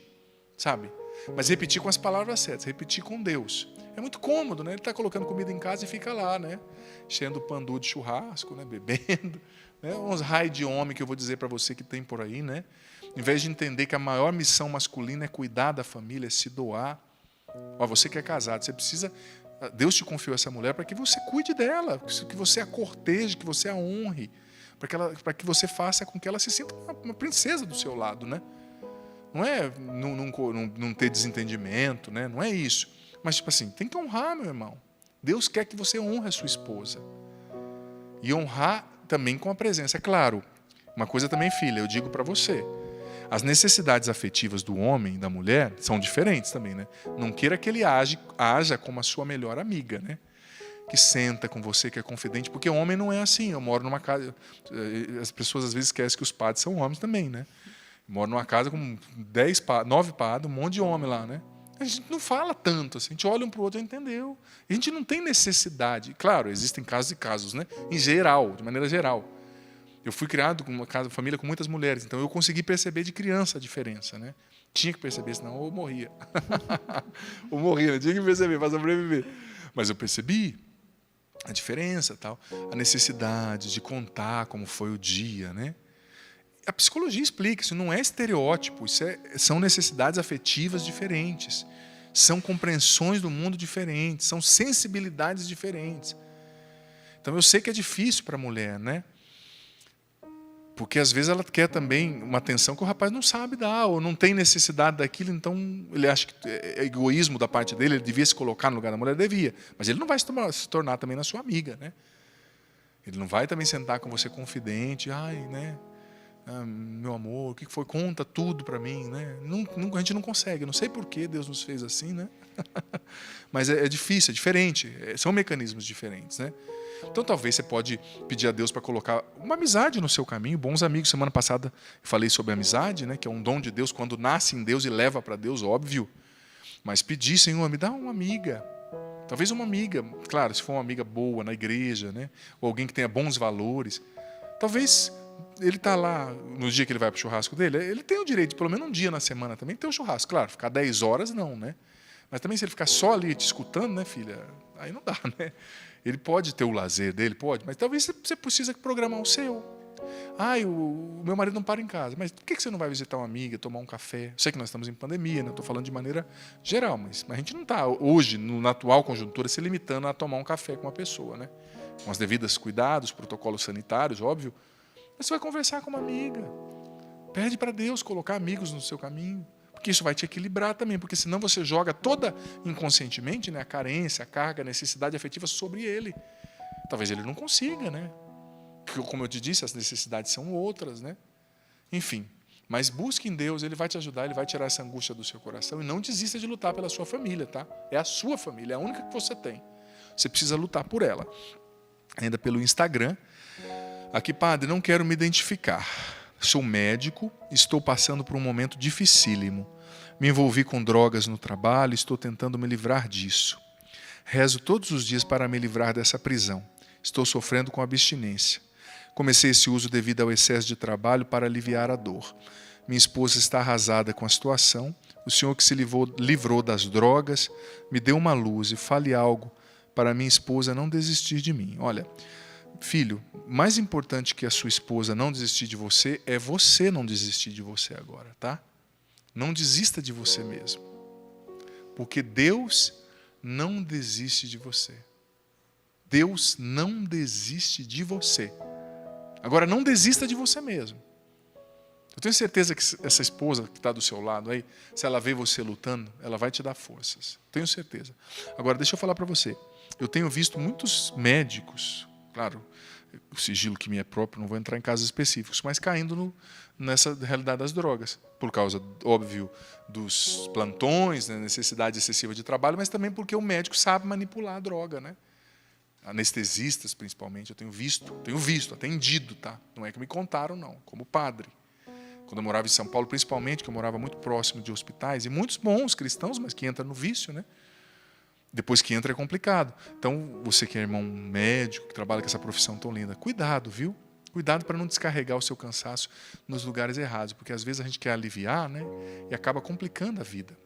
A: sabe? Mas repetir com as palavras certas, repetir com Deus. É muito cômodo, né? Ele está colocando comida em casa e fica lá, né? Enchendo o pandu de churrasco, né? Bebendo. Né? Uns raios de homem que eu vou dizer para você que tem por aí, né? Em vez de entender que a maior missão masculina é cuidar da família, é se doar. Ó, você que é casado, você precisa... Deus te confiou essa mulher para que você cuide dela, que você a corteje, que você a honre, para que você faça com que ela se sinta uma princesa do seu lado, né? Não é não ter desentendimento, né? Não é isso. Mas, tipo assim, tem que honrar, meu irmão. Deus quer que você honre a sua esposa. E honrar também com a presença. É claro, uma coisa também, filha, eu digo para você. As necessidades afetivas do homem e da mulher são diferentes também, né? Não queira que ele haja como a sua melhor amiga, né? Que senta com você, que é confidente, porque o homem não é assim. Eu moro numa casa... As pessoas às vezes esquecem que os padres são homens também, né? Eu moro numa casa com 9 padres, um monte de homem lá, né? A gente não fala tanto, assim, a gente olha um para o outro e entendeu. A gente não tem necessidade. Claro, existem casos e casos, né? Em geral, de maneira geral. Eu fui criado com uma família com muitas mulheres, então eu consegui perceber de criança a diferença, né? Tinha que perceber, senão eu morria. Eu morria, tinha que perceber para sobreviver. Mas eu percebi a diferença, tal, a necessidade de contar como foi o dia, né? A psicologia explica, isso não é estereótipo, são necessidades afetivas diferentes, são compreensões do mundo diferentes, são sensibilidades diferentes. Então eu sei que é difícil para a mulher, né? Porque às vezes ela quer também uma atenção que o rapaz não sabe dar, ou não tem necessidade daquilo, então ele acha que é egoísmo da parte dele, ele devia se colocar no lugar da mulher, devia. Mas ele não vai se tornar também na sua amiga, né? Ele não vai também sentar com você confidente, ai, né? Ah, meu amor, o que foi? Conta tudo para mim, né? A gente não consegue, não sei por que Deus nos fez assim, né? Mas é difícil, é diferente, são mecanismos diferentes, né? Então talvez você pode pedir a Deus para colocar uma amizade no seu caminho, bons amigos. Semana passada eu falei sobre a amizade, né? Que é um dom de Deus quando nasce em Deus e leva para Deus, óbvio. Mas pedir, Senhor, me dá uma amiga. Talvez uma amiga, claro, se for uma amiga boa na igreja, né? Ou alguém que tenha bons valores. Talvez ele está lá no dia que ele vai para o churrasco dele, ele tem o direito de pelo menos um dia na semana também ter um churrasco. Claro, ficar 10 horas não, né? Mas também se ele ficar só ali te escutando, né, filha? Aí não dá, né? Ele pode ter o lazer dele, pode, mas talvez você precisa programar o seu. Ai, o meu marido não para em casa. Mas por que você não vai visitar uma amiga, tomar um café? Eu sei que nós estamos em pandemia, né? Estou falando de maneira geral, mas a gente não está hoje, na atual conjuntura, se limitando a tomar um café com uma pessoa, né? Com as devidas cuidados, protocolos sanitários, óbvio. Mas você vai conversar com uma amiga. Pede para Deus colocar amigos no seu caminho. Porque isso vai te equilibrar também, porque senão você joga toda inconscientemente, né, a carência, a carga, a necessidade afetiva sobre ele. Talvez ele não consiga, né? Porque, como eu te disse, as necessidades são outras, né? Enfim, mas busque em Deus, Ele vai te ajudar, Ele vai tirar essa angústia do seu coração e não desista de lutar pela sua família, tá? É a sua família, é a única que você tem. Você precisa lutar por ela. Ainda pelo Instagram. Aqui, padre, não quero me identificar. Sou médico, estou passando por um momento dificílimo. Me envolvi com drogas no trabalho e estou tentando me livrar disso. Rezo todos os dias para me livrar dessa prisão. Estou sofrendo com abstinência. Comecei esse uso devido ao excesso de trabalho para aliviar a dor. Minha esposa está arrasada com a situação. O Senhor que se livrou das drogas me deu uma luz e fale algo para minha esposa não desistir de mim. Olha, filho, mais importante que a sua esposa não desistir de você é você não desistir de você agora, tá? Não desista de você mesmo. Porque Deus não desiste de você. Deus não desiste de você. Agora, não desista de você mesmo. Eu tenho certeza que essa esposa que está do seu lado aí, se ela vê você lutando, ela vai te dar forças. Tenho certeza. Agora, deixa eu falar para você. Eu tenho visto muitos médicos, claro, o sigilo que me é próprio, não vou entrar em casos específicos, mas caindo nessa realidade das drogas. Por causa, óbvio, dos plantões, né, necessidade excessiva de trabalho, mas também porque o médico sabe manipular a droga, né? Anestesistas, principalmente, eu tenho visto, atendido, tá? Não é que me contaram, não, como padre. Quando eu morava em São Paulo, principalmente, que eu morava muito próximo de hospitais, e muitos bons cristãos, mas que entram no vício, né? Depois que entra é complicado. Então, você que é irmão médico, que trabalha com essa profissão tão linda, cuidado, viu? Cuidado para não descarregar o seu cansaço nos lugares errados, porque às vezes a gente quer aliviar, né? E acaba complicando a vida.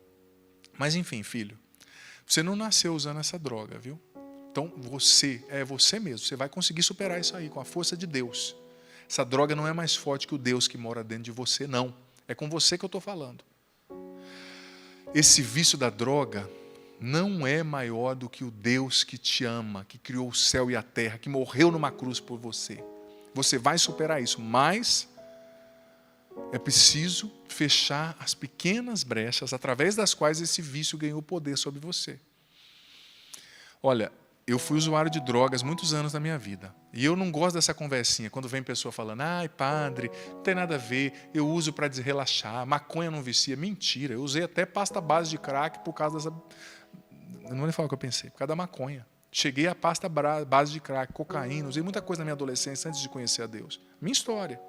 A: Mas enfim, filho, você não nasceu usando essa droga, viu? Então, é você mesmo. Você vai conseguir superar isso aí com a força de Deus. Essa droga não é mais forte que o Deus que mora dentro de você, não. É com você que eu estou falando. Esse vício da droga não é maior do que o Deus que te ama, que criou o céu e a terra, que morreu numa cruz por você. Você vai superar isso, mas é preciso fechar as pequenas brechas através das quais esse vício ganhou poder sobre você. Olha, eu fui usuário de drogas muitos anos na minha vida. E eu não gosto dessa conversinha, quando vem pessoa falando, ai padre, não tem nada a ver, eu uso para relaxar, maconha não vicia. Mentira, eu usei até pasta base de crack por causa dessa... Eu não vou nem falar o que eu pensei, por causa da maconha. Cheguei à pasta base de crack, cocaína, usei muita coisa na minha adolescência antes de conhecer a Deus. Minha história.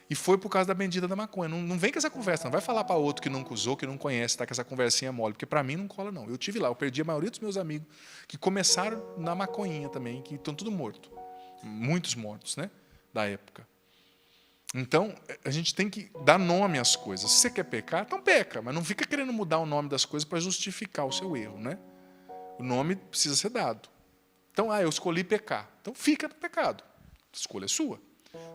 A: E foi por causa da bendita da maconha. Não vem com essa conversa, não vai falar para outro que nunca usou, que não conhece, tá com essa conversinha mole, porque para mim não cola não. Eu tive lá, eu perdi a maioria dos meus amigos que começaram na maconhinha também, que estão tudo morto. Muitos mortos, né, da época. Então, a gente tem que dar nome às coisas. Se você quer pecar, então peca, mas não fica querendo mudar o nome das coisas para justificar o seu erro, né? O nome precisa ser dado. Então, eu escolhi pecar. Então, fica no pecado. A escolha é sua.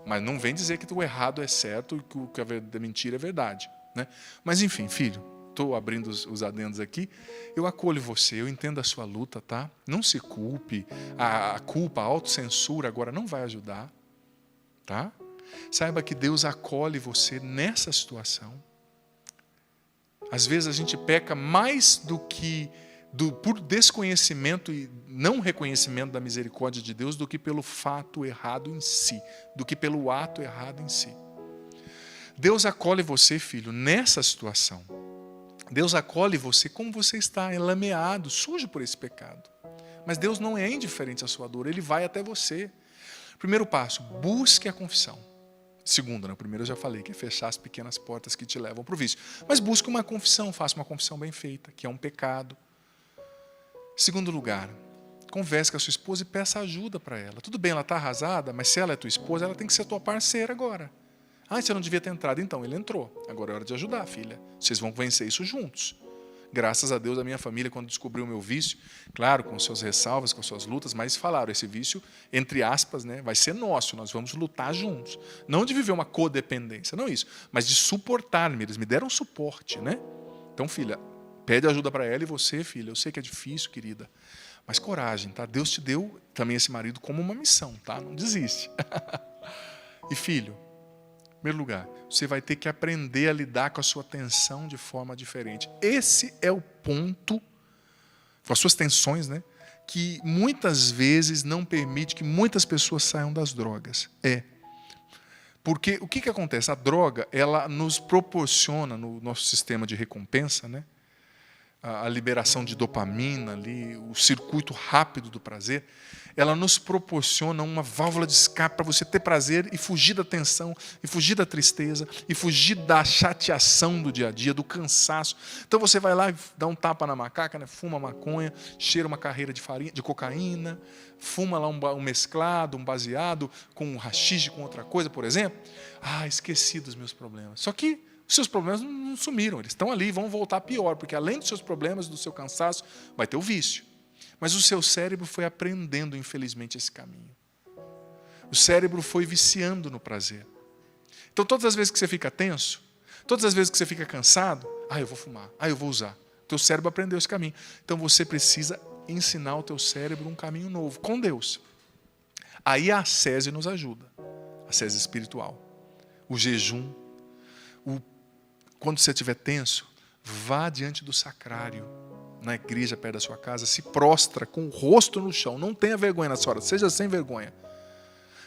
A: Mas não vem dizer que o errado é certo e que a mentira é verdade, né? Mas, enfim, filho, estou abrindo os adendos aqui. Eu acolho você, eu entendo a sua luta, tá? Não se culpe. A culpa, a autocensura agora não vai ajudar, tá? Saiba que Deus acolhe você nessa situação. Às vezes a gente peca mais do que por desconhecimento e não reconhecimento da misericórdia de Deus do que pelo fato errado em si, do que pelo ato errado em si. Deus acolhe você, filho, nessa situação. Deus acolhe você como você está, enlameado, sujo por esse pecado. Mas Deus não é indiferente à sua dor, Ele vai até você. Primeiro passo, busque a confissão. Segundo, primeiro eu já falei, que é fechar as pequenas portas que te levam para o vício. Mas busque uma confissão, faça uma confissão bem feita, que é um pecado. Segundo lugar, converse com a sua esposa e peça ajuda para ela. Tudo bem, ela está arrasada, mas se ela é tua esposa, ela tem que ser tua parceira agora. Você não devia ter entrado, então. Ele entrou. Agora é hora de ajudar, filha. Vocês vão vencer isso juntos. Graças a Deus, a minha família, quando descobriu o meu vício, claro, com suas ressalvas, com suas lutas, mas falaram, esse vício, entre aspas, né, vai ser nosso, nós vamos lutar juntos. Não de viver uma codependência, não isso, mas de suportar-me. Eles me deram suporte, né? Então, filha, pede ajuda para ela e você, filha, eu sei que é difícil, querida, mas coragem, tá? Deus te deu também esse marido como uma missão, tá? Não desiste. E filho, em primeiro lugar, você vai ter que aprender a lidar com a sua tensão de forma diferente. Esse é o ponto, com as suas tensões, né, que muitas vezes não permite que muitas pessoas saiam das drogas. Porque o que acontece? A droga, ela nos proporciona, no nosso sistema de recompensa, né, a liberação de dopamina ali, o circuito rápido do prazer, ela nos proporciona uma válvula de escape para você ter prazer e fugir da tensão, e fugir da tristeza, e fugir da chateação do dia a dia, do cansaço. Então você vai lá e dá um tapa na macaca, né? Fuma maconha, cheira uma carreira de farinha, de cocaína, fuma lá um mesclado, um baseado, com um haxixe, com outra coisa, por exemplo. Esqueci dos meus problemas. Só que os seus problemas não sumiram, eles estão ali e vão voltar pior, porque além dos seus problemas, do seu cansaço, vai ter o vício. Mas o seu cérebro foi aprendendo, infelizmente, esse caminho. O cérebro foi viciando no prazer. Então, todas as vezes que você fica tenso, todas as vezes que você fica cansado, eu vou fumar, eu vou usar. O teu cérebro aprendeu esse caminho. Então, você precisa ensinar o teu cérebro um caminho novo, com Deus. Aí a ascese nos ajuda. A ascese espiritual. O jejum. Quando você estiver tenso, vá diante do sacrário. Na igreja perto da sua casa, se prostra com o rosto no chão, não tenha vergonha nessa hora, seja sem vergonha,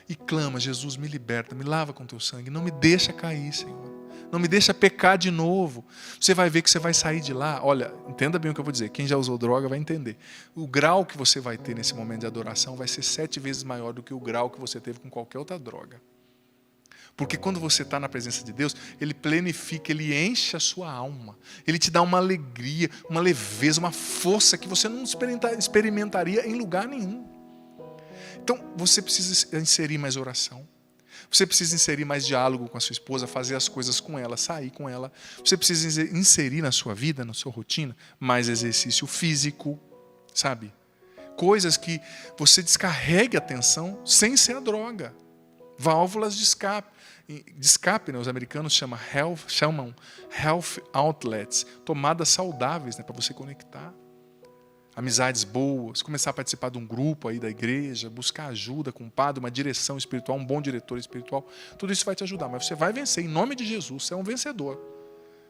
A: e clama: Jesus, me liberta, me lava com teu sangue, não me deixa cair, Senhor, não me deixa pecar de novo. Você vai ver que você vai sair de lá, olha, entenda bem o que eu vou dizer, quem já usou droga vai entender, o grau que você vai ter nesse momento de adoração vai ser 7 vezes maior do que o grau que você teve com qualquer outra droga. Porque quando você está na presença de Deus, Ele plenifica, Ele enche a sua alma. Ele te dá uma alegria, uma leveza, uma força que você não experimentaria em lugar nenhum. Então, você precisa inserir mais oração. Você precisa inserir mais diálogo com a sua esposa, fazer as coisas com ela, sair com ela. Você precisa inserir na sua vida, na sua rotina, mais exercício físico, sabe? Coisas que você descarregue a tensão sem ser a droga. Válvulas de escape, né? Os americanos chamam health outlets, tomadas saudáveis, né? Para você conectar. Amizades boas, começar a participar de um grupo aí da igreja, buscar ajuda com um padre, uma direção espiritual, um bom diretor espiritual. Tudo isso vai te ajudar, mas você vai vencer, em nome de Jesus, você é um vencedor.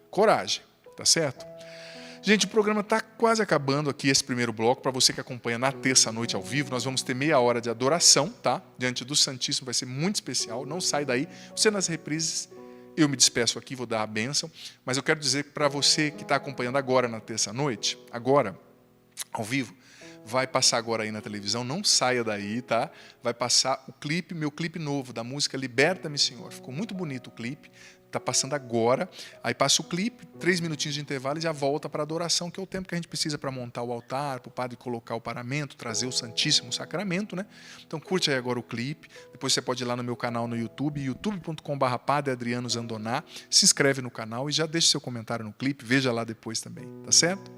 A: Coragem, tá certo? Gente, o programa está quase acabando aqui, esse primeiro bloco. Para você que acompanha na terça-noite ao vivo, nós vamos ter meia hora de adoração, tá? Diante do Santíssimo, vai ser muito especial. Não sai daí. Você nas reprises, eu me despeço aqui, vou dar a bênção. Mas eu quero dizer para você que está acompanhando agora na terça-noite, agora, ao vivo, vai passar agora aí na televisão, não saia daí, tá? Vai passar o clipe, meu clipe novo, da música Liberta-me, Senhor. Ficou muito bonito o clipe. Está passando agora, aí passa o clipe, 3 minutinhos de intervalo e já volta para a adoração, que é o tempo que a gente precisa para montar o altar, para o padre colocar o paramento, trazer o Santíssimo Sacramento, né? Então curte aí agora o clipe, depois você pode ir lá no meu canal no YouTube, youtube.com/Padre Adriano Zandoná, se inscreve no canal e já deixa seu comentário no clipe, veja lá depois também, tá certo?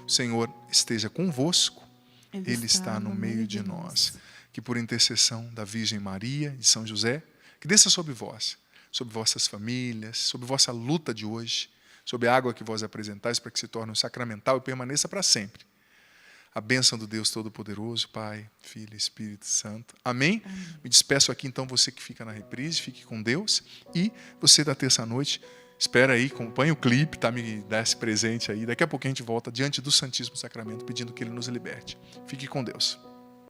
A: O Senhor esteja convosco, Ele está no meio de nós, que por intercessão da Virgem Maria, de São José, que desça sobre vós, sobre vossas famílias, sobre vossa luta de hoje, sobre a água que vós apresentais, para que se torne um sacramental e permaneça para sempre. A bênção do Deus Todo-Poderoso, Pai, Filho e Espírito Santo. Amém? Me despeço aqui, então, você que fica na reprise, fique com Deus. E você da terça-noite, espera aí, acompanhe o clipe, tá? Me dá esse presente aí. Daqui a pouco a gente volta diante do Santíssimo Sacramento, pedindo que Ele nos liberte. Fique com Deus.